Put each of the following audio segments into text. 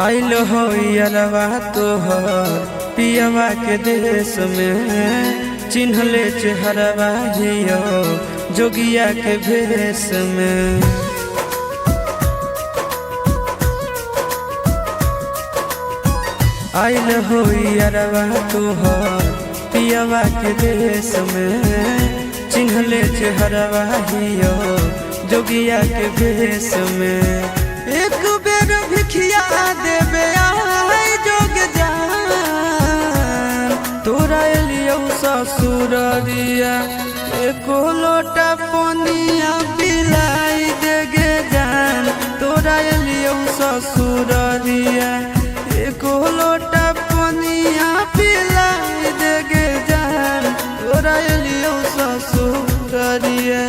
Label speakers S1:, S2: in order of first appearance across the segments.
S1: आइल हो यारवा तोहर पियवा के देश में, चिन्हले चेहरवा हियो जोगिया के भेष में। आइल हो यारवा तोहर पियवा के देश में, चिन्हले चेहरवा हियो जोगिया के भेष में। एक बेर भिखिया देवे आए जोग जान, तोरा एलियो ससुररिया एको लोटा पनिया पिलाई देगे जान। तोरा एलियो ससुररिया एको लोटा पनिया पिलाई देगे जान। तोरा एलियो ससुररिया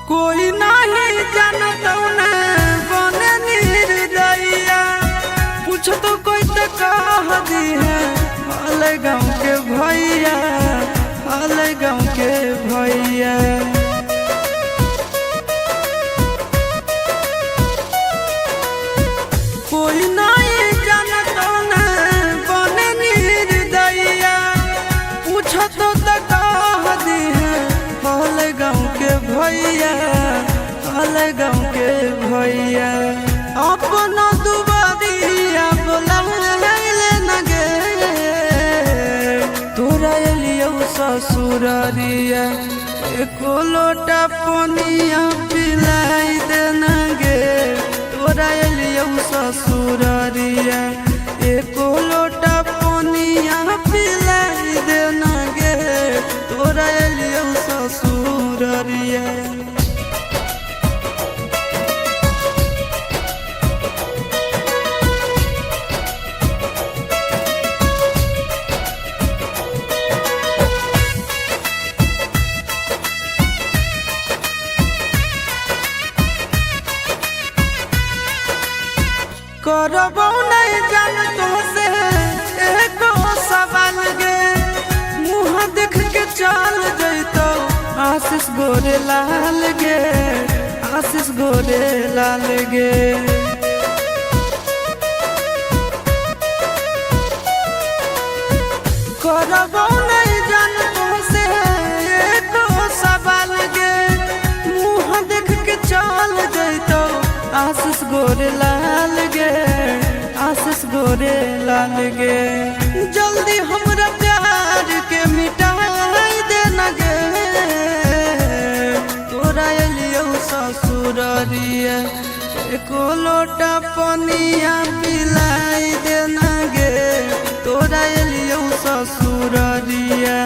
S1: कोई नहीं जानत बने निर्दयिया, पूछ तो कोई तो कह दी है हाल गाँव के भैया, हाल गाँव के भैया। कोई नहीं जानत बने निर्दयिया, पूछ तो कह दी है हाल गाँव के भैया, हाल गाँव के भैया। अपना दुबारिया बोला न गे, तोरा एलियो ससुररिया एको लोटा पनिया पिलाई देना गे। तोरा एलियो ससुररिया एको लोटा पनिया पिलाई देना गे। तोरा एलियो ससुररिया करबो नहीं जान तुमसे एको सवाल गे, मुँह देख के चल जैतो आशीष गोरे लाल गे, आशीष गोरे लाल गे। करबो नहीं जान तुमसे एको सवाल गे, मुँह देख के चल जैतो आशीष गोरे लाल गे, आशीष गोरे लाल गे। जल्दी हमरा प्यार के मिटाई देना गे। तोरा एलियो ससुररिया एको लोटा पनिया पिलाई देना गे। तोरा एलियो ससुररिया